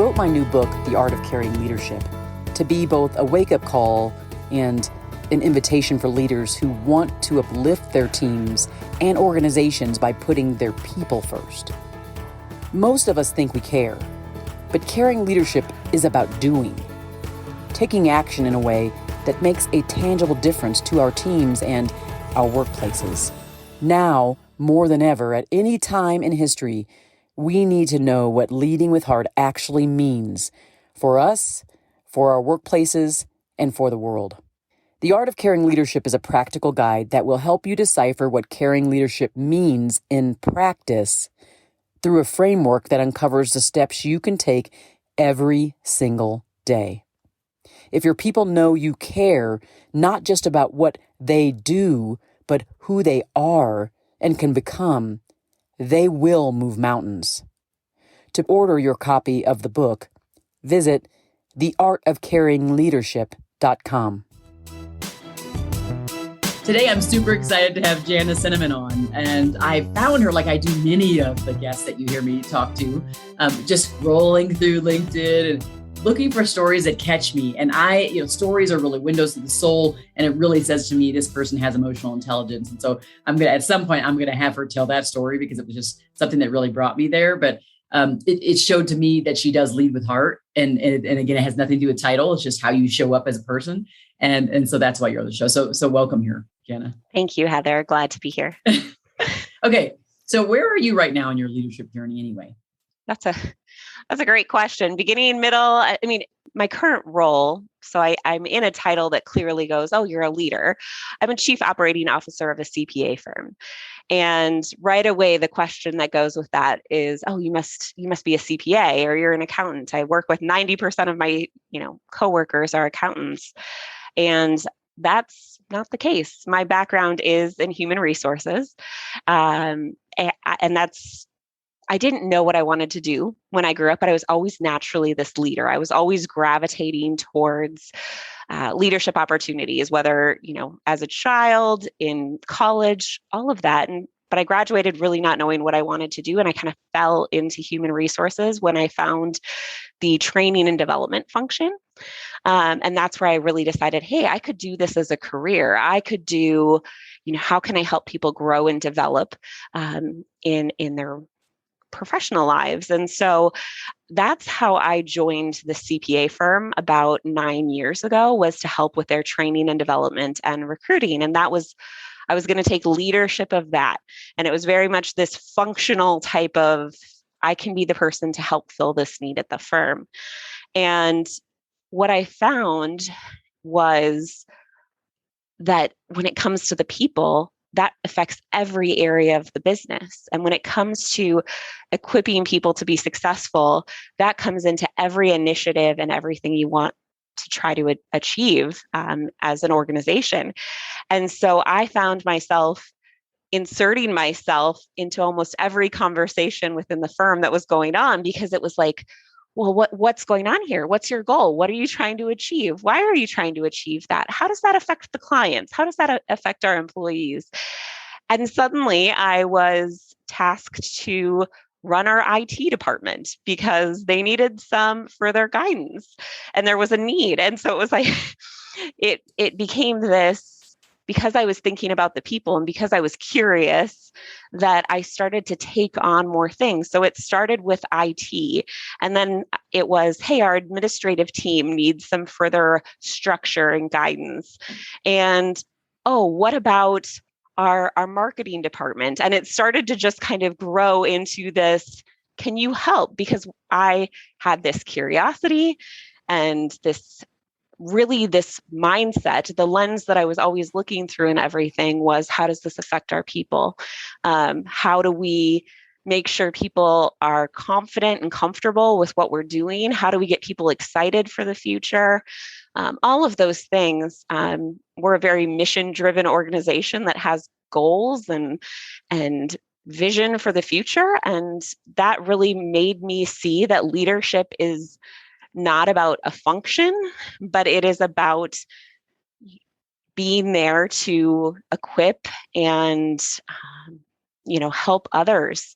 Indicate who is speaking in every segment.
Speaker 1: wrote my new book, The Art of Caring Leadership, to be both a wake-up call and an invitation for leaders who want to uplift their teams and organizations by putting their people first. Most of us think we care, but caring leadership is about doing, taking action in a way that makes a tangible difference to our teams and our workplaces. Now, more than ever, at any time in history, we need to know what leading with heart actually means for us, for our workplaces, and for the world. The Art of Caring Leadership is a practical guide that will help you decipher what caring leadership means in practice through a framework that uncovers the steps you can take every single day. If your people know you care, not just about what they do, but who they are and can become, they will move mountains. To order your copy of the book, visit theartofcaringleadership.com. Today, I'm super excited to have Jana Cinnamon on, and I found her like I do many of the guests that you hear me talk to, just scrolling through LinkedIn and looking for stories that catch me. And stories are really windows to the soul, and it really says to me, this person has emotional intelligence. And so at some point, I'm going to have her tell that story because it was just something that really brought me there. But it showed to me that she does lead with heart. And again, it has nothing to do with title. It's just how you show up as a person. And so that's why you're on the show. So welcome here, Jana.
Speaker 2: Thank you, Heather. Glad to be here.
Speaker 1: Okay. So where are you right now in your leadership journey anyway?
Speaker 2: That's a great question. Beginning, middle, I mean, my current role, so I'm in a title that clearly goes, oh, you're a leader. I'm a chief operating officer of a CPA firm. And right away, the question that goes with that is, oh, you must be a CPA or you're an accountant. I work with 90% of my, coworkers are accountants. And that's not the case. My background is in human resources. And I didn't know what I wanted to do when I grew up, but I was always naturally this leader. I was always gravitating towards leadership opportunities, whether, as a child, in college, all of that. But I graduated really not knowing what I wanted to do. And I kind of fell into human resources when I found the training and development function. And that's where I really decided, hey, I could do this as a career. I could do, how can I help people grow and develop in their professional lives? And so that's how I joined the CPA firm about 9 years ago, was to help with their training and development and recruiting. And I was going to take leadership of that. And it was very much this functional type of, I can be the person to help fill this need at the firm. And what I found was that when it comes to the people, that affects every area of the business. And when it comes to equipping people to be successful, that comes into every initiative and everything you want to try to achieve as an organization. And so I found myself inserting myself into almost every conversation within the firm that was going on, because it was like, well, what's going on here? What's your goal? What are you trying to achieve? Why are you trying to achieve that? How does that affect the clients? How does that affect our employees? And suddenly I was tasked to run our IT department because they needed some further guidance and there was a need. And so it was like, it became this, because I was thinking about the people and because I was curious, that I started to take on more things. So it started with IT, and then it was, hey, our administrative team needs some further structure and guidance. And, oh, what about our marketing department? And it started to just kind of grow into this, can you help? Because I had this curiosity and this mindset. The lens that I was always looking through and everything was, how does this affect our people? How do we make sure people are confident and comfortable with what we're doing? How do we get people excited for the future? All of those things. We're a very mission-driven organization that has goals and vision for the future. And that really made me see that leadership is not about a function, but it is about being there to equip and, help others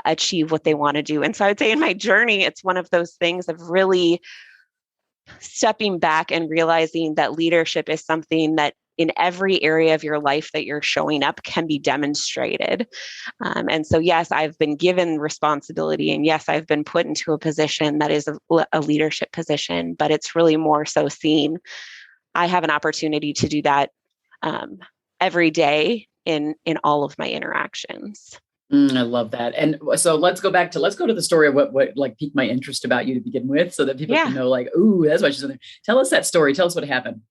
Speaker 2: achieve what they want to do. And so I would say in my journey, it's one of those things of really stepping back and realizing that leadership is something that in every area of your life that you're showing up can be demonstrated. And so, yes, I've been given responsibility, and yes, I've been put into a position that is a leadership position, but it's really more so seeing I have an opportunity to do that every day in all of my interactions.
Speaker 1: I love that. And so let's go to the story of what like piqued my interest about you to begin with, so that people can know like, ooh, that's why she's in there. Tell us that story. Tell us what happened.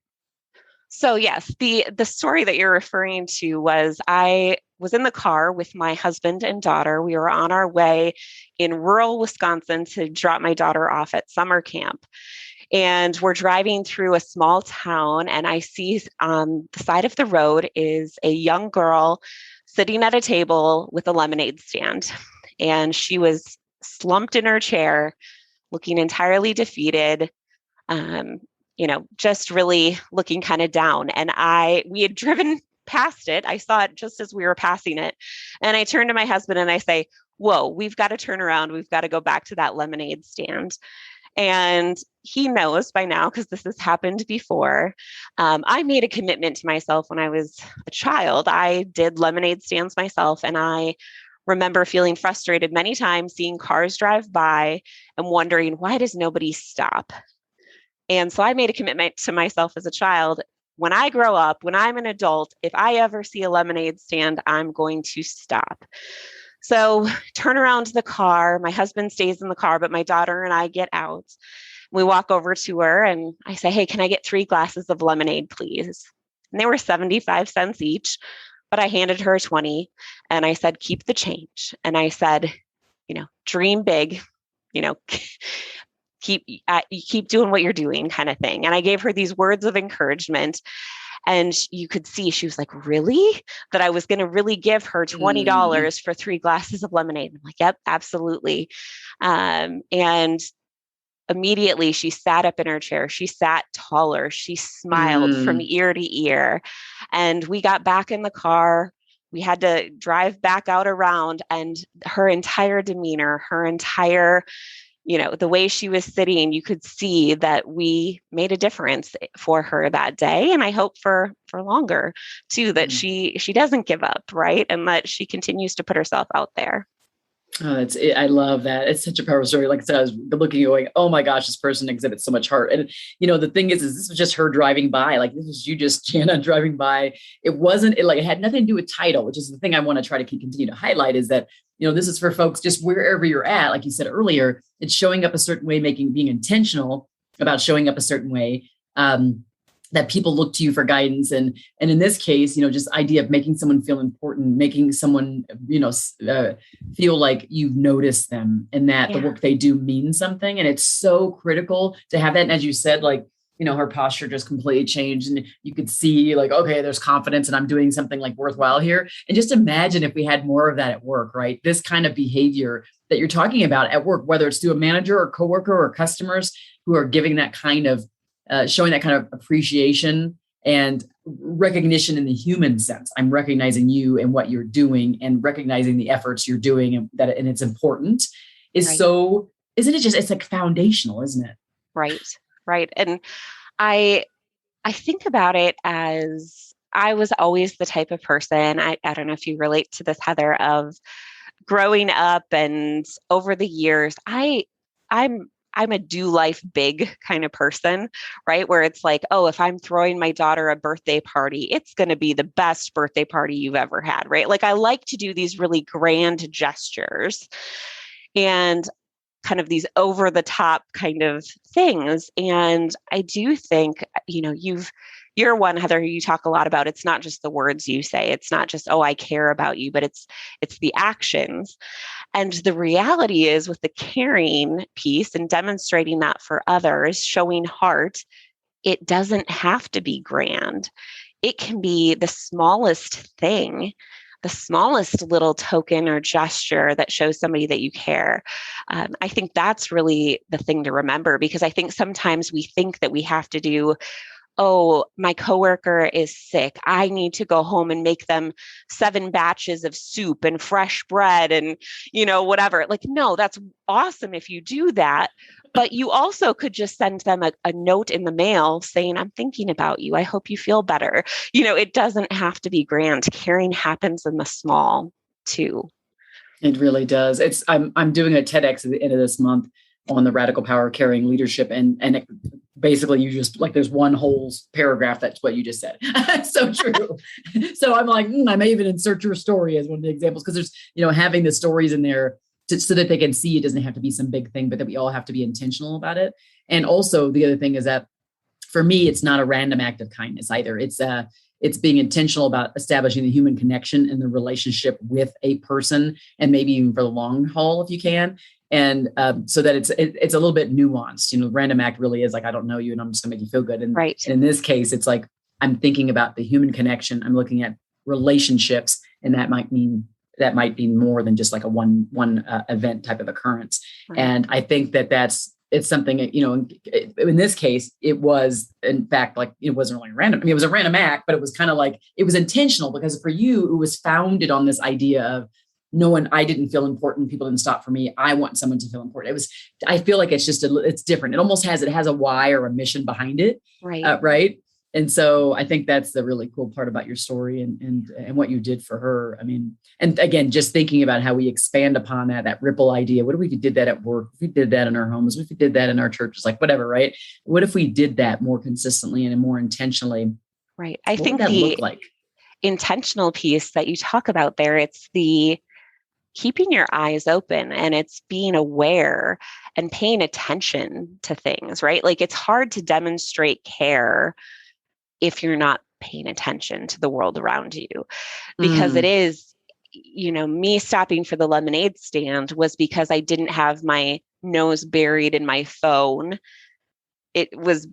Speaker 2: So yes, the story that you're referring to was I was in the car with my husband and daughter. We were on our way in rural Wisconsin to drop my daughter off at summer camp. And we're driving through a small town, and I see on the side of the road is a young girl sitting at a table with a lemonade stand. And she was slumped in her chair, looking entirely defeated, just really looking kind of down. And we had driven past it. I saw it just as we were passing it. And I turned to my husband and I say, whoa, we've got to turn around. We've got to go back to that lemonade stand. And he knows by now, because this has happened before. I made a commitment to myself when I was a child. I did lemonade stands myself, and I remember feeling frustrated many times seeing cars drive by and wondering, why does nobody stop? And so I made a commitment to myself as a child. When I grow up, when I'm an adult, if I ever see a lemonade stand, I'm going to stop. So turn around the car. My husband stays in the car, but my daughter and I get out. We walk over to her and I say, hey, can I get 3 glasses of lemonade, please? And they were 75 cents each, but I handed her 20 and I said, keep the change. And I said, dream big, keep doing what you're doing, kind of thing. And I gave her these words of encouragement. And you could see she was like, really? That I was going to really give her $20 for 3 glasses of lemonade. I'm like, yep, absolutely. And immediately she sat up in her chair. She sat taller. She smiled from ear to ear. And we got back in the car. We had to drive back out around, and her entire demeanor, her entire the way she was sitting, you could see that we made a difference for her that day. And I hope for longer too, that she doesn't give up, right? And that she continues to put herself out there.
Speaker 1: Oh, that's it. I love that. It's such a powerful story. Like I said, I was looking going, oh my gosh, this person exhibits so much heart. And the thing is this was just her driving by. Like this was you just, Jana, driving by. It had nothing to do with title, which is the thing I want to try to continue to highlight, is that, this is for folks just wherever you're at. Like you said earlier, it's showing up a certain way, being intentional about showing up a certain way. That people look to you for guidance. And in this case, just idea of making someone feel important, making someone, feel like you've noticed them and that the work they do means something. And it's so critical to have that. And as you said, like, her posture just completely changed, and you could see like, okay, there's confidence and I'm doing something like worthwhile here. And just imagine if we had more of that at work, right? This kind of behavior that you're talking about at work, whether it's through a manager or coworker or customers who are giving that kind of showing that kind of appreciation and recognition in the human sense. I'm recognizing you and what you're doing and recognizing the efforts you're doing, and it's important is right. So isn't it just, it's like foundational, isn't it?
Speaker 2: Right. And I think about it as I was always the type of person, I don't know if you relate to this, Heather, of growing up and over the years, I'm a do life big kind of person, right? Where it's like, oh, if I'm throwing my daughter a birthday party, it's going to be the best birthday party you've ever had, right? Like I like to do these really grand gestures and kind of these over the top kind of things. And I do think, you're one, Heather, who you talk a lot about. It's not just the words you say. It's not just, oh, I care about you, but it's the actions. And the reality is with the caring piece and demonstrating that for others, showing heart, it doesn't have to be grand. It can be the smallest thing, the smallest little token or gesture that shows somebody that you care. I think that's really the thing to remember, because I think sometimes we think that we have to do oh, my coworker is sick. I need to go home and make them 7 batches of soup and fresh bread and, whatever. Like, no, that's awesome if you do that. But you also could just send them a note in the mail saying, I'm thinking about you. I hope you feel better. It doesn't have to be grand. Caring happens in the small too.
Speaker 1: It really does. I'm doing a TEDx at the end of this month on the radical power of carrying leadership. And basically you just like, there's one whole paragraph. That's what you just said. So true. So I'm like, I may even insert your story as one of the examples. Cause there's, having the stories in there so that they can see it doesn't have to be some big thing, but that we all have to be intentional about it. And also the other thing is that for me, it's not a random act of kindness either. It's being intentional about establishing the human connection and the relationship with a person, and maybe even for the long haul if you can. And so that it's a little bit nuanced. Random act really is like, I don't know you and I'm just gonna make you feel good. And
Speaker 2: right.
Speaker 1: In this case, it's like, I'm thinking about the human connection. I'm looking at relationships, and that might be more than just like a one event type of occurrence. Right. And I think it's something, in this case, it was in fact, like, it wasn't really random. I mean, it was a random act, but it was kind of like, it was intentional because for you, it was founded on this idea of I didn't feel important. People didn't stop for me. I want someone to feel important. I feel like it's just, it's different. It has a why or a mission behind it.
Speaker 2: Right.
Speaker 1: Right. And so I think that's the really cool part about your story and what you did for her. I mean, and again, just thinking about how we expand upon that ripple idea. What if we did that at work? If we did that in our homes, if we did that in our churches, like whatever, right? What if we did that more consistently and more intentionally?
Speaker 2: Right. I think
Speaker 1: what would that look like?
Speaker 2: Intentional piece that you talk about there, it's the keeping your eyes open, and it's being aware and paying attention to things, right? Like, it's hard to demonstrate care if you're not paying attention to the world around you, because it is, me stopping for the lemonade stand was because I didn't have my nose buried in my phone. It was,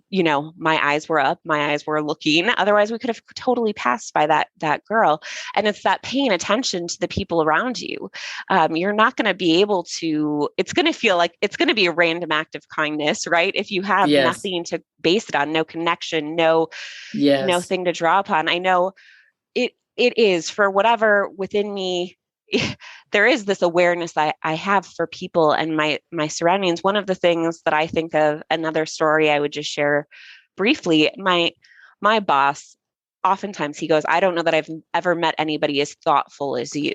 Speaker 2: my eyes were up, my eyes were looking. Otherwise we could have totally passed by that girl. And it's that paying attention to the people around you. You're not going to be able to, it's going to feel like it's going to be a random act of kindness, right? If you have nothing to base it on, no connection, no thing to draw upon. I know it is for whatever within me. There is this awareness I have for people and my surroundings. One of the things that I think of, another story I would just share briefly, my boss, oftentimes he goes, I don't know that I've ever met anybody as thoughtful as you.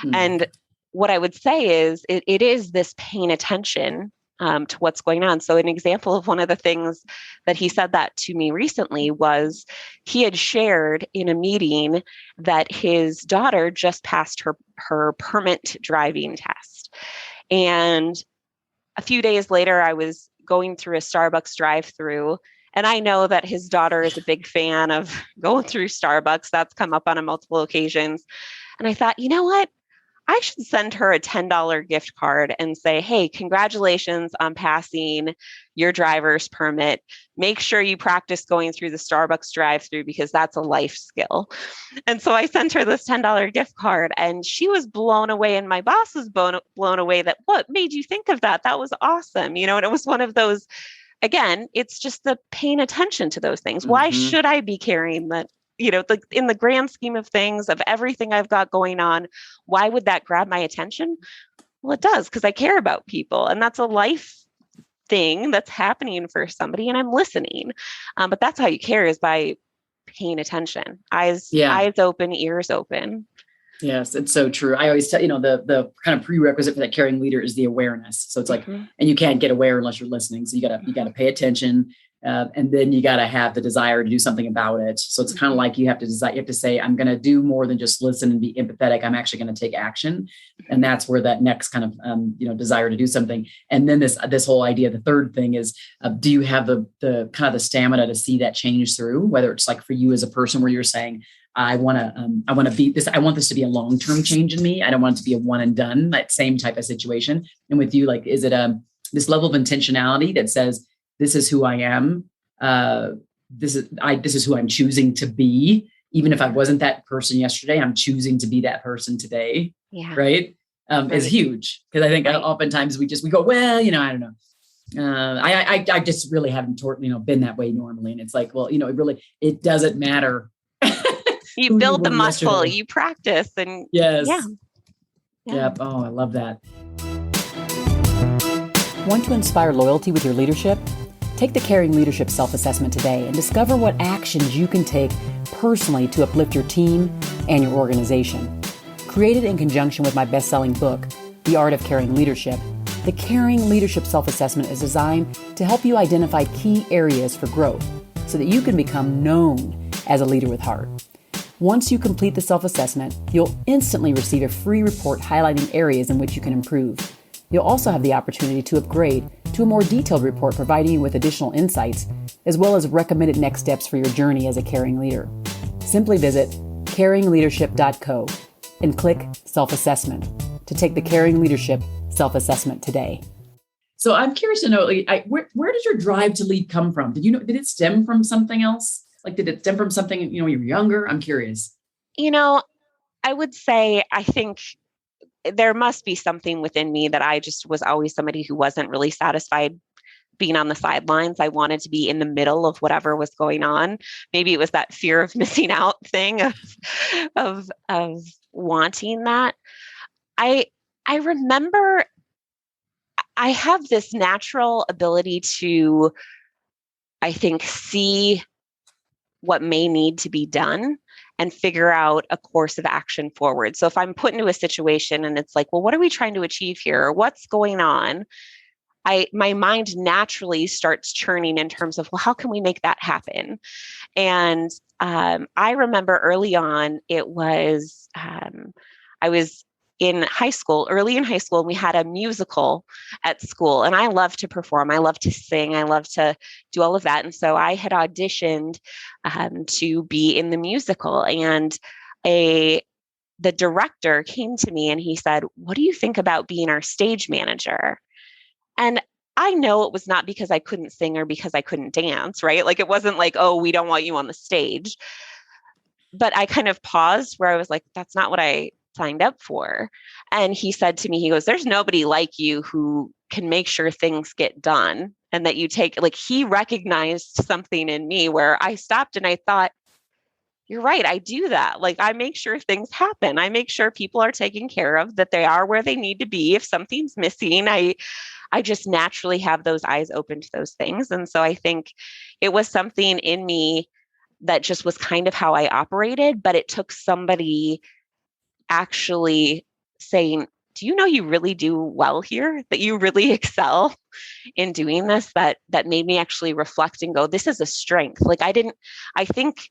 Speaker 2: Mm. And what I would say is it is this paying attention to what's going on. So an example of one of the things that he said that to me recently was he had shared in a meeting that his daughter just passed her permit driving test. And a few days later, I was going through a Starbucks drive-through, and I know that his daughter is a big fan of going through Starbucks. That's come up on multiple occasions. And I thought, you know what? I should send her a $10 gift card and say, hey, congratulations on passing your driver's permit. Make sure you practice going through the Starbucks drive-through because that's a life skill. And so I sent her this $10 gift card, and she was blown away. And my boss was blown away that, what made you think of that? That was awesome. And it was one of those, again, it's just the paying attention to those things. Mm-hmm. Why should I be carrying that? In the grand scheme of things, of everything I've got going on, why would that grab my attention? Well, it does, because I care about people, and that's a life thing that's happening for somebody, and I'm listening. But that's how you care, is by paying attention. Eyes open, ears open.
Speaker 1: Yes, it's so true. I always tell, the kind of prerequisite for that caring leader is the awareness. So it's like, and you can't get aware unless you're listening. So you gotta pay attention. And then you got to have the desire to do something about it. So it's kind of like you have to say, I'm going to do more than just listen and be empathetic. I'm actually going to take action. And that's where that next kind of, desire to do something. And then this whole idea, the third thing is, do you have the kind of the stamina to see that change through, whether it's like for you as a person where you're saying, I want to be this. I want this to be a long-term change in me. I don't want it to be a one and done, that same type of situation. And with you, like, is it this level of intentionality that says, this is who I am. This is who I'm choosing to be. Even if I wasn't that person yesterday, I'm choosing to be that person today. Yeah. Right. Is huge. Because I think oftentimes we go, well, I don't know.
Speaker 3: I just really haven't been that way normally. And it's like, well, it doesn't matter.
Speaker 2: You build the muscle, yesterday. You practice, and
Speaker 3: yes.
Speaker 2: Yeah.
Speaker 3: Yep. Oh, I love that.
Speaker 1: Want to inspire loyalty with your leadership? Take the Caring Leadership Self-Assessment today and discover what actions you can take personally to uplift your team and your organization. Created in conjunction with my best-selling book, The Art of Caring Leadership, the Caring Leadership Self-Assessment is designed to help you identify key areas for growth so that you can become known as a leader with heart. Once you complete the self-assessment, you'll instantly receive a free report highlighting areas in which you can improve. You'll also have the opportunity to upgrade to a more detailed report providing you with additional insights, as well as recommended next steps for your journey as a caring leader. Simply visit caringleadership.co and click Self-Assessment to take the Caring Leadership Self-Assessment today.
Speaker 3: So I'm curious to know, where did your drive to lead come from? Did it stem from something else? Did it stem from something, when you were younger? I'm curious.
Speaker 2: I would say, I think there must be something within me that I just was always somebody who wasn't really satisfied being on the sidelines. I wanted to be in the middle of whatever was going on. Maybe it was that fear of missing out thing of wanting that. I remember I have this natural ability to, I think, see what may need to be done and figure out a course of action forward. So if I'm put into a situation and it's like, well, what are we trying to achieve here? What's going on? My mind naturally starts churning in terms of, well, how can we make that happen? And I remember early on, it was, I was early in high school, and we had a musical at school, and I love to perform. I love to sing. I love to do all of that. And so I had auditioned to be in the musical, and the director came to me and he said, "What do you think about being our stage manager?" And I know it was not because I couldn't sing or because I couldn't dance, right? It wasn't like, oh, we don't want you on the stage. But I kind of paused where I was like, that's not what I signed up for. And he said to me, he goes, "There's nobody like you who can make sure things get done." And that he recognized something in me where I stopped and I thought, you're right, I do that. I make sure things happen. I make sure people are taken care of, that they are where they need to be. If something's missing, I just naturally have those eyes open to those things. And so I think it was something in me that just was kind of how I operated, but it took somebody actually saying, "Do you know you really do well here? That you really excel in doing this?" That made me actually reflect and go, this is a strength. I think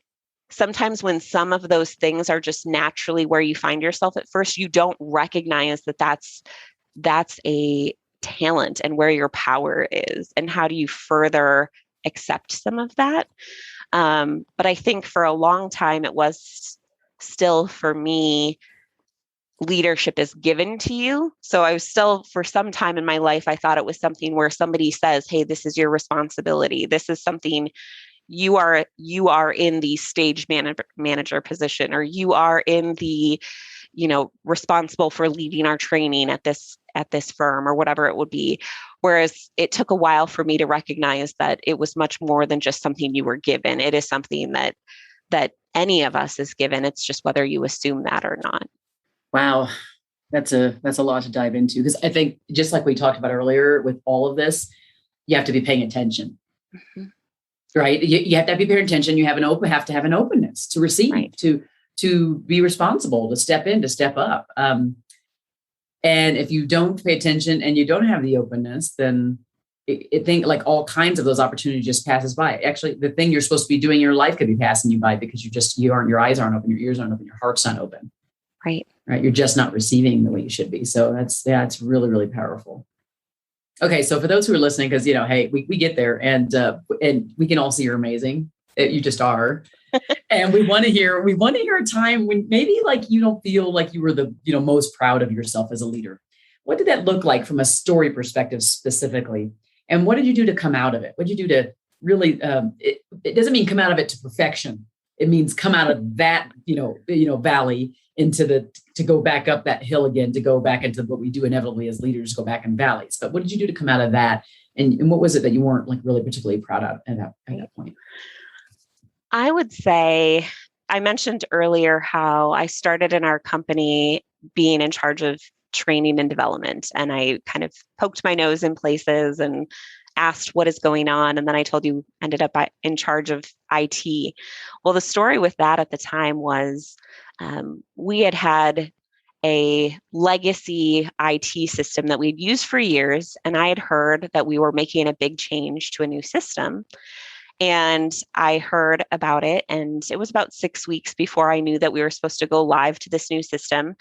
Speaker 2: sometimes when some of those things are just naturally where you find yourself at first, you don't recognize that that's a talent and where your power is, and how do you further accept some of that. But I think for a long time, it was still, for me, leadership is given to you. So I was still, for some time in my life, I thought it was something where somebody says, "Hey, this is your responsibility. This is something you are in the stage manager position, or you are in the, responsible for leading our training at this firm," or whatever it would be. Whereas it took a while for me to recognize that it was much more than just something you were given. It is something that any of us is given. It's just whether you assume that or not.
Speaker 3: Wow. That's a lot to dive into, because I think, just like we talked about earlier with all of this, you have to be paying attention, right? You have to be paying attention. You have to have an openness to receive, right, to be responsible, to step in, to step up. And if you don't pay attention and you don't have the openness, then I think all kinds of those opportunities just passes by. Actually, the thing you're supposed to be doing in your life could be passing you by because your eyes aren't open, your ears aren't open, your heart's not open.
Speaker 2: Right.
Speaker 3: You're just not receiving the way you should be. So it's really, really powerful. Okay. So for those who are listening, because, hey, we get there and we can all see you're amazing. You just are. And we want to hear a time when maybe you don't feel like you were the, most proud of yourself as a leader. What did that look like from a story perspective specifically? And what did you do to come out of it? What did you do to really, it doesn't mean come out of it to perfection. It means come out of that, valley to go back up that hill again, to go back into what we do inevitably as leaders, go back in valleys. But what did you do to come out of that And what was it that you weren't like really particularly proud of at that point?
Speaker 2: I would say, I mentioned earlier how I started in our company being in charge of training and development. And I kind of poked my nose in places and asked what is going on. And then I told you, ended up in charge of IT. Well, the story with that at the time was we had a legacy IT system that we'd used for years. And I had heard that we were making a big change to a new system. And I heard about it. And it was about 6 weeks before I knew that we were supposed to go live to this new system,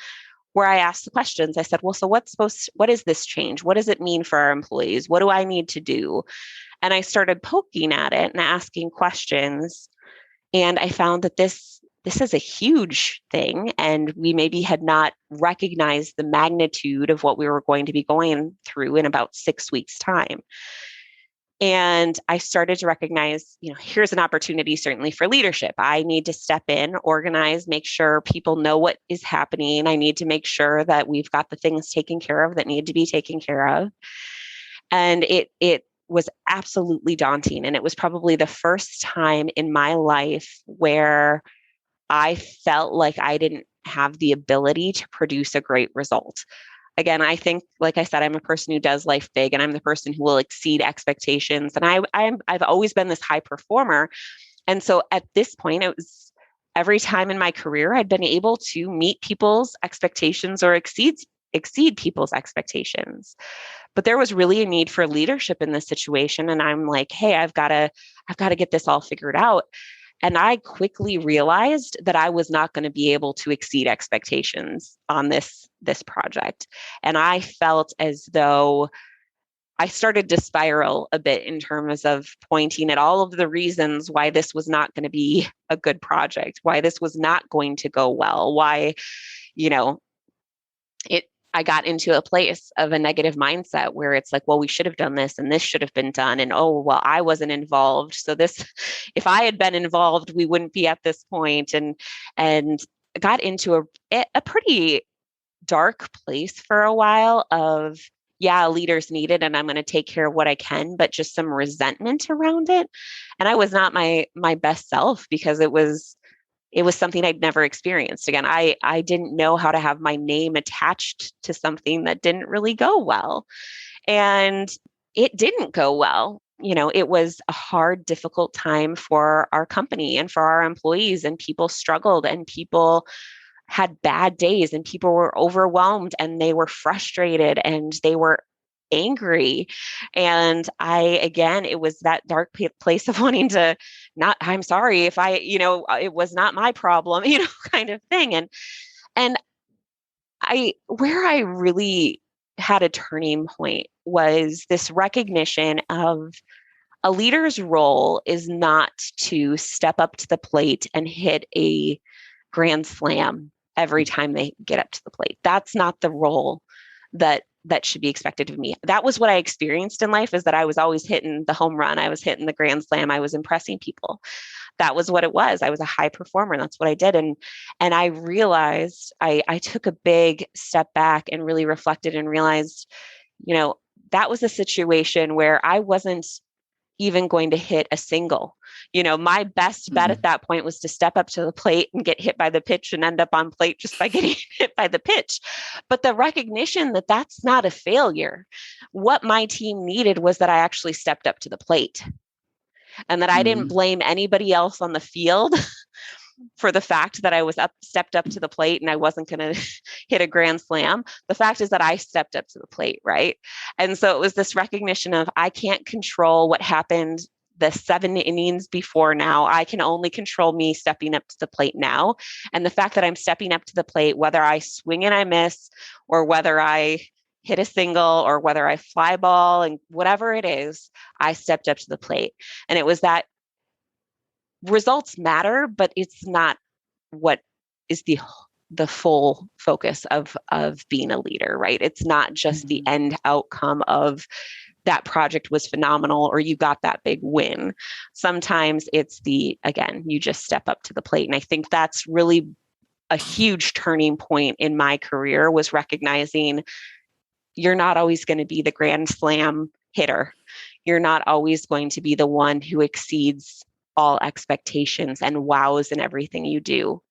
Speaker 2: where I asked the questions. I said, well, so what is this change? What does it mean for our employees? What do I need to do? And I started poking at it and asking questions. And I found that this is a huge thing. And we maybe had not recognized the magnitude of what we were going to be going through in about 6 weeks' time. And I started to recognize, here's an opportunity certainly for leadership. I need to step in, organize, make sure people know what is happening. I need to make sure that we've got the things taken care of that need to be taken care of. And it was absolutely daunting. And it was probably the first time in my life where I felt like I didn't have the ability to produce a great result. Again, I think, like I said, I'm a person who does life big, and I'm the person who will exceed expectations. And I've always been this high performer. And so at this point, it was every time in my career, I'd been able to meet people's expectations or exceed people's expectations. But there was really a need for leadership in this situation. And I'm like, hey, I've got to get this all figured out. And I quickly realized that I was not going to be able to exceed expectations on this project. And I felt as though I started to spiral a bit in terms of pointing at all of the reasons why this was not going to be a good project, why this was not going to go well, why, I got into a place of a negative mindset where it's like, well, we should have done this and this should have been done. And, oh, well, I wasn't involved. So if I had been involved, we wouldn't be at this point. And got into a pretty dark place for a while of, yeah, leaders needed, and I'm going to take care of what I can, but just some resentment around it. And I was not my best self because it was something I'd never experienced. Again, I didn't know how to have my name attached to something that didn't really go well. And it didn't go well. It was a hard, difficult time for our company and for our employees, and people struggled and people had bad days and people were overwhelmed and they were frustrated and they were angry. And it was that dark place of wanting to I'm sorry if it was not my problem, kind of thing. And where I really had a turning point was this recognition of a leader's role is not to step up to the plate and hit a grand slam every time they get up to the plate. That's not the role that should be expected of me. That was what I experienced in life, is that I was always hitting the home run. I was hitting the grand slam. I was impressing people. That was what it was. I was a high performer. And that's what I did. And I realized I took a big step back and really reflected and realized, that was a situation where I wasn't even going to hit a single. My best bet at that point was to step up to the plate and get hit by the pitch and end up on plate just by getting hit by the pitch. But the recognition that that's not a failure. What my team needed was that I actually stepped up to the plate and that I didn't blame anybody else on the field for the fact that I was stepped up to the plate and I wasn't going to hit a grand slam. The fact is that I stepped up to the plate, right? And so it was this recognition of, I can't control what happened the 7 innings before now. I can only control me stepping up to the plate now. And the fact that I'm stepping up to the plate, whether I swing and I miss, or whether I hit a single, or whether I fly ball, and whatever it is, I stepped up to the plate. And it was that results matter, but it's not what is the full focus of being a leader, right? It's not just the end outcome of that project was phenomenal or you got that big win. Sometimes it's again, you just step up to the plate. And I think that's really a huge turning point in my career, was recognizing you're not always going to be the grand slam hitter. You're not always going to be the one who exceeds all expectations and wows in everything you do.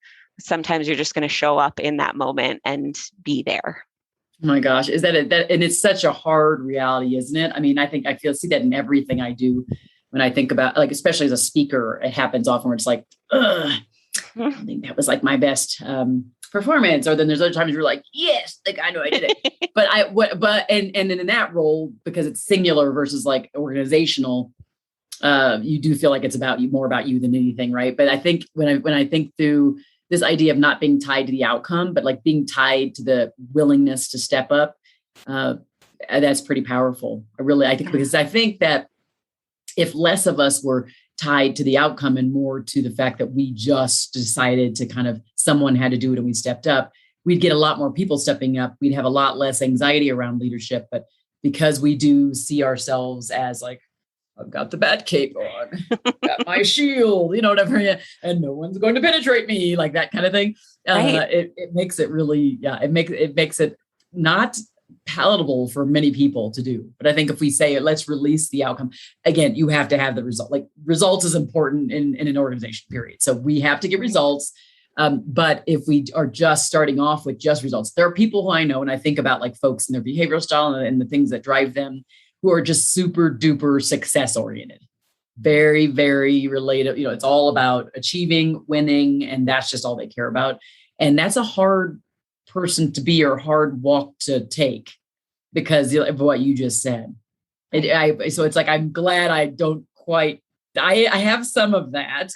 Speaker 2: Sometimes you're just going to show up in that moment and be there.
Speaker 3: Oh my gosh, is that it? And it's such a hard reality, isn't it? I mean, I see that in everything I do. When I think about, like, especially as a speaker, it happens often where it's like, ugh, I think that was like my best performance. Or then there's other times you're like, yes, like I know I did it. But in that role, because it's singular versus like organizational, you do feel like it's more about you than anything, right? But I think when I think through this idea of not being tied to the outcome, but like being tied to the willingness to step up, that's pretty powerful. Because I think that if less of us were tied to the outcome and more to the fact that we just decided to kind of, someone had to do it and we stepped up, we'd get a lot more people stepping up. We'd have a lot less anxiety around leadership. But because we do see ourselves as like, I've got the bat cape on, got my shield, whatever, and no one's going to penetrate me, like that kind of thing.
Speaker 2: Right.
Speaker 3: It makes it really, it makes it not palatable for many people to do. But I think if we say, let's release the outcome, again, you have to have the result. Like, results is important in an organization, period. So we have to get results. But if we are just starting off with just results, there are people who I know, and I think about like folks and their behavioral style and the things that drive them, who are just super duper success oriented, very, very related. It's all about achieving, winning, and that's just all they care about. And that's a hard person to be, or hard walk to take, because of what you just said. So it's like, I'm glad I don't quite, I have some of that.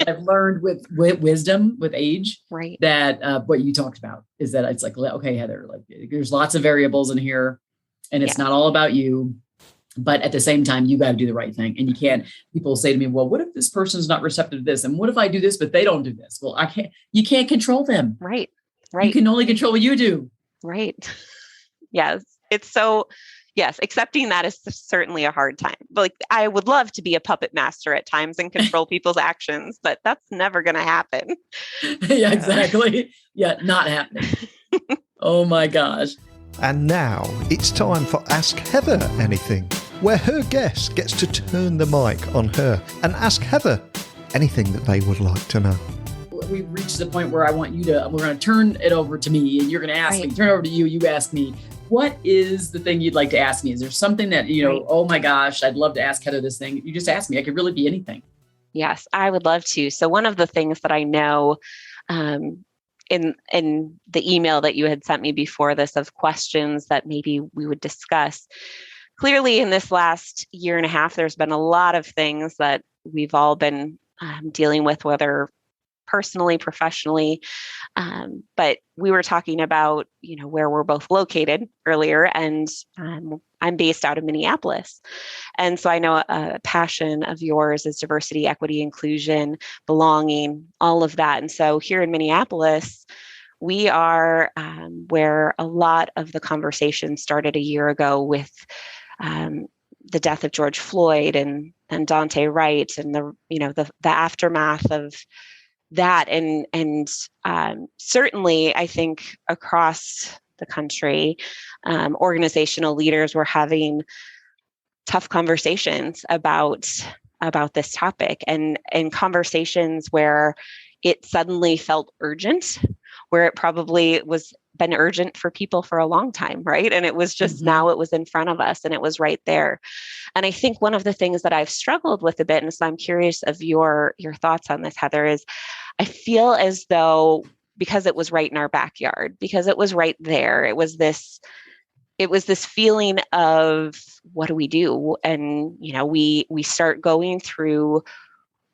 Speaker 3: I've learned with wisdom, with age,
Speaker 2: right?
Speaker 3: That what you talked about is that it's like, okay, Heather, like there's lots of variables in here, and it's not all about you. But at the same time, you got to do the right thing. And you can't, people say to me, well, what if this person's not receptive to this? And what if I do this, but they don't do this? Well, you can't control them.
Speaker 2: Right.
Speaker 3: You can only control what you do.
Speaker 2: Right. Yes. Yes, accepting that is certainly a hard time. Like, I would love to be a puppet master at times and control people's actions, but that's never going to happen.
Speaker 3: Yeah, exactly. Yeah, not happening. Oh my gosh.
Speaker 4: And now it's time for Ask Heather Anything, where her guest gets to turn the mic on her and ask Heather anything that they would like to know.
Speaker 3: We've reached the point where we're going to turn it over to me, and you're going to ask me, turn it over to you, you ask me, what is the thing you'd like to ask me? Is there something that, oh my gosh, I'd love to ask Heather this thing. You just ask me. I could really be anything.
Speaker 2: Yes, I would love to. So one of the things that I know, in the email that you had sent me before this, of questions that maybe we would discuss. Clearly, in this last year and a half, there's been a lot of things that we've all been dealing with, whether personally, professionally. But we were talking about, where we're both located earlier, and I'm based out of Minneapolis. And so I know a passion of yours is diversity, equity, inclusion, belonging, all of that. And so here in Minneapolis, we are where a lot of the conversation started a year ago with the death of George Floyd and Dante Wright, and the aftermath of that. And certainly, I think across the country, organizational leaders were having tough conversations about this topic, and conversations where it suddenly felt urgent, where it probably was been urgent for people for a long time, right? And it was just now it was in front of us and it was right there. And I think one of the things that I've struggled with a bit, and so I'm curious of your thoughts on this, Heather, is I feel as though, because it was right in our backyard, because it was right there, it was this feeling of, what do we do? And, we start going through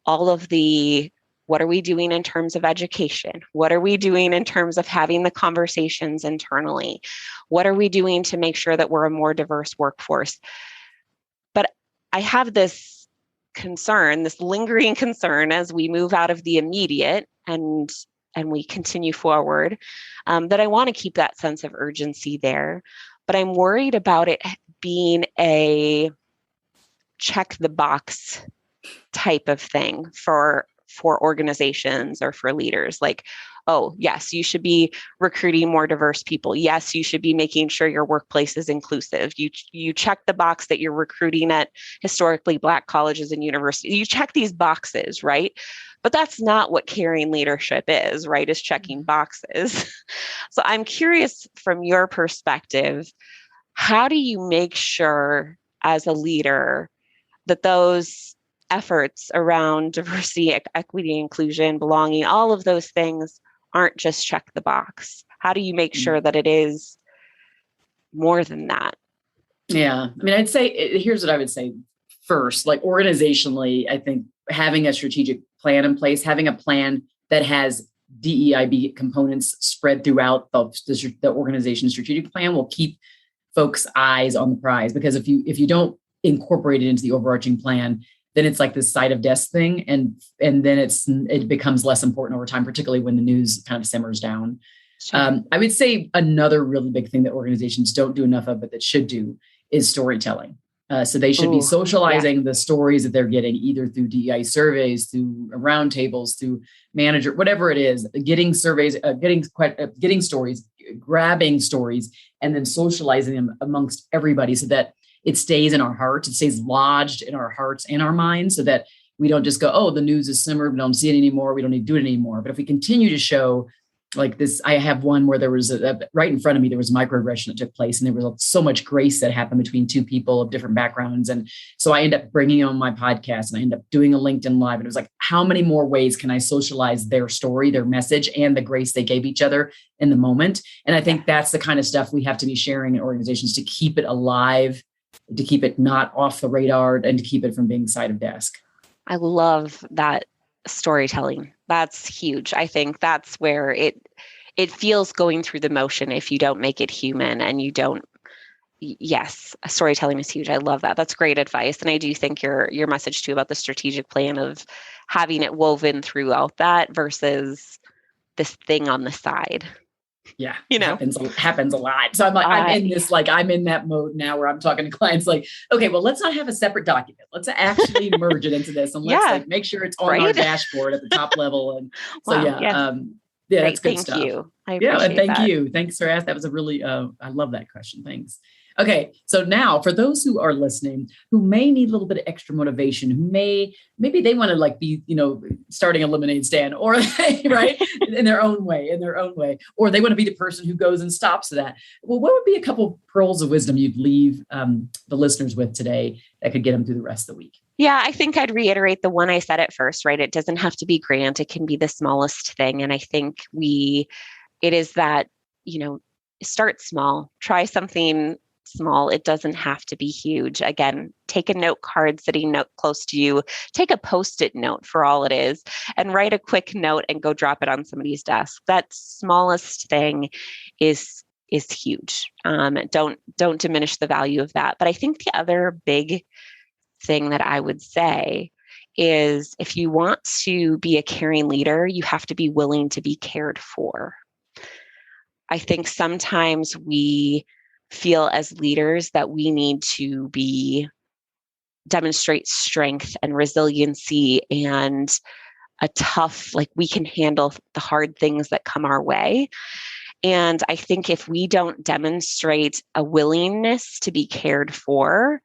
Speaker 2: all of the, what are we doing in terms of education? What are we doing in terms of having the conversations internally? What are we doing to make sure that we're a more diverse workforce? But I have this concern, this lingering concern, as we move out of the immediate and we continue forward, that I want to keep that sense of urgency there. But I'm worried about it being a check the box type of thing for for organizations or for leaders. Like, oh, yes, you should be recruiting more diverse people. Yes, you should be making sure your workplace is inclusive. You check the box that you're recruiting at historically Black colleges and universities. You check these boxes, right? But that's not what caring leadership is, right? Is checking boxes. So I'm curious from your perspective, how do you make sure as a leader that those efforts around diversity, equity, inclusion, belonging, all of those things aren't just check the box? How do you make sure that it is more than that?
Speaker 3: Yeah. I mean, I'd say, here's what I would say first, like organizationally, I think having a strategic plan in place, having a plan that has DEIB components spread throughout the organization's strategic plan will keep folks' eyes on the prize. Because if you don't incorporate it into the overarching plan, then it's like this side of desk thing. And then it becomes less important over time, particularly when the news kind of simmers down. Sure. I would say another really big thing that organizations don't do enough of, but that should do, is storytelling. So they should be socializing the stories that they're getting, either through DEI surveys, through roundtables, through manager, whatever it is, getting surveys, getting stories, grabbing stories, and then socializing them amongst everybody so that it stays in our hearts, it stays lodged in our hearts and our minds, so that we don't just go, oh, the news is simmered, we don't see it anymore, we don't need to do it anymore. But if we continue to show like this, I have one where there was right in front of me, there was microaggression that took place, and there was so much grace that happened between two people of different backgrounds. And so I ended up bringing it on my podcast, and I ended up doing a LinkedIn Live. And it was like, how many more ways can I socialize their story, their message, and the grace they gave each other in the moment? And I think that's the kind of stuff we have to be sharing in organizations to keep it alive, to keep it not off the radar, and to keep it from being side of desk.
Speaker 2: I love that storytelling. That's huge. I think that's where it feels going through the motion if you don't make it human and you don't. Yes, storytelling is huge. I love that. That's great advice. And I do think your message too about the strategic plan of having it woven throughout that versus this thing on the side.
Speaker 3: Yeah, happens a lot. So I'm in that mode now where I'm talking to clients like, okay, well, let's not have a separate document. Let's actually merge it into this, and let's make sure it's on our dashboard at the top level. And so that's good stuff.
Speaker 2: Thank you. I appreciate
Speaker 3: thank you. Thanks for asking. That was a really I love that question. Thanks. Okay, so now for those who are listening, who may need a little bit of extra motivation, who maybe they want to like be, starting a lemonade stand, or right in their own way, or they want to be the person who goes and stops that. Well, what would be a couple pearls of wisdom you'd leave the listeners with today that could get them through the rest of the week?
Speaker 2: Yeah, I think I'd reiterate the one I said at first, right? It doesn't have to be grand. It can be the smallest thing. And I think it is that, start small, try something small. It doesn't have to be huge. Again, take a note card sitting close to you, take a Post-it note for all it is, and write a quick note and go drop it on somebody's desk. That smallest thing is huge. Don't diminish the value of that. But I think the other big thing that I would say is, if you want to be a caring leader, you have to be willing to be cared for. I think sometimes we feel as leaders that we need to demonstrate strength and resiliency and a tough, like we can handle the hard things that come our way. And I think if we don't demonstrate a willingness to be cared for,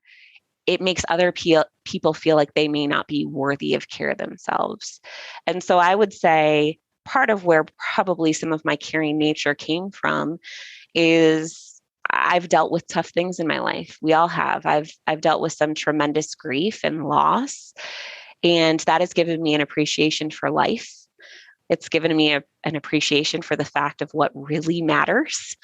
Speaker 2: it makes other people feel like they may not be worthy of care themselves. And so I would say part of where probably some of my caring nature came from is I've dealt with tough things in my life. We all have. I've dealt with some tremendous grief and loss, and that has given me an appreciation for life. It's given me an appreciation for the fact of what really matters.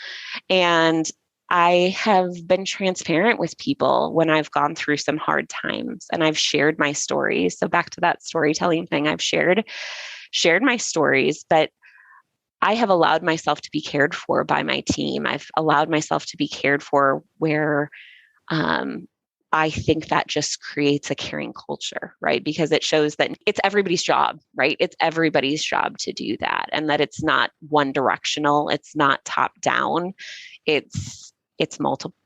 Speaker 2: And I have been transparent with people when I've gone through some hard times, and I've shared my stories. So back to that storytelling thing, I've shared my stories, but I have allowed myself to be cared for by my team. I've allowed myself to be cared for where I think that just creates a caring culture, right? Because it shows that it's everybody's job, right? It's everybody's job to do that, and that it's not one directional. It's not top down. It's it's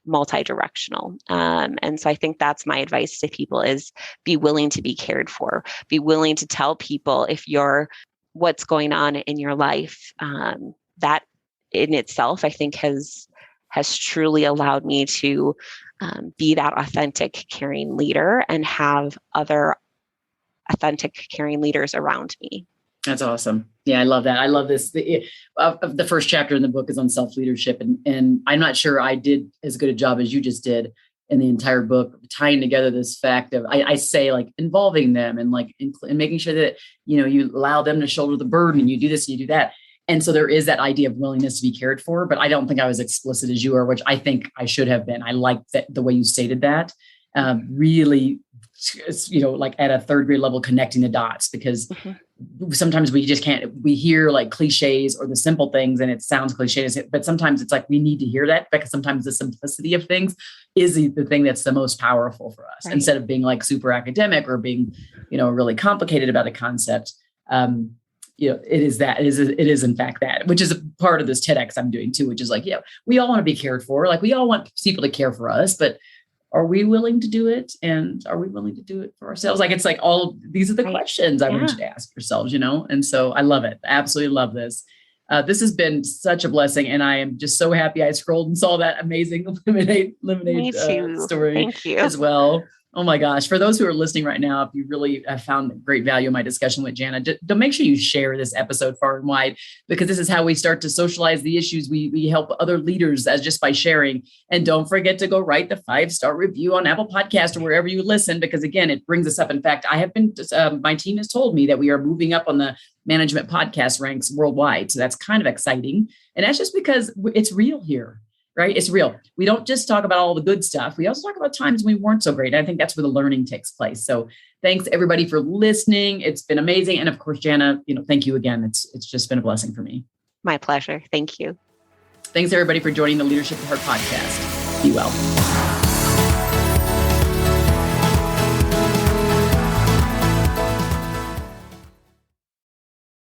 Speaker 2: multi-directional. And so I think that's my advice to people is be willing to be cared for, be willing to tell people if you're what's going on in your life. That in itself, I think has truly allowed me to be that authentic, caring leader and have other authentic, caring leaders around me.
Speaker 3: That's awesome. Yeah, I love that. I love this. The first chapter in the book is on self-leadership. And I'm not sure I did as good a job as you just did in the entire book, tying together this fact of, I say like involving them and like, and making sure that, you allow them to shoulder the burden and you do this and you do that. And so there is that idea of willingness to be cared for, but I don't think I was explicit as you are, which I think I should have been. I like the way you stated that. Really, like at a third grade level, connecting the dots, because sometimes we just can't, we hear like cliches or the simple things and it sounds cliches, but sometimes it's like, we need to hear that because sometimes the simplicity of things is the thing that's the most powerful for us, right? Instead of being like super academic or being, really complicated about a concept. It is in fact that, which is a part of this TEDx I'm doing too, which is like, we all want to be cared for. Like we all want people to care for us, but are we willing to do it? And are we willing to do it for ourselves? Like, it's like these are the questions I want you to ask yourselves, And so I love it. Absolutely love this. This has been such a blessing. And I am just so happy I scrolled and saw that amazing lemonade story.
Speaker 2: Thank you.
Speaker 3: As well. Oh my gosh. For those who are listening right now, if you really have found great value in my discussion with Jana, make sure you share this episode far and wide, because this is how we start to socialize the issues. We help other leaders just by sharing. And don't forget to go write the 5-star review on Apple Podcast or wherever you listen, because again, it brings us up. In fact, my team has told me that we are moving up on the management podcast ranks worldwide. So that's kind of exciting. And that's just because it's real here. Right? It's real. We don't just talk about all the good stuff. We also talk about times when we weren't so great. I think that's where the learning takes place. So thanks everybody for listening. It's been amazing. And of course, Jana, thank you again. It's just been a blessing for me.
Speaker 2: My pleasure. Thank you.
Speaker 3: Thanks everybody for joining the Leadership at Heart podcast. Be well.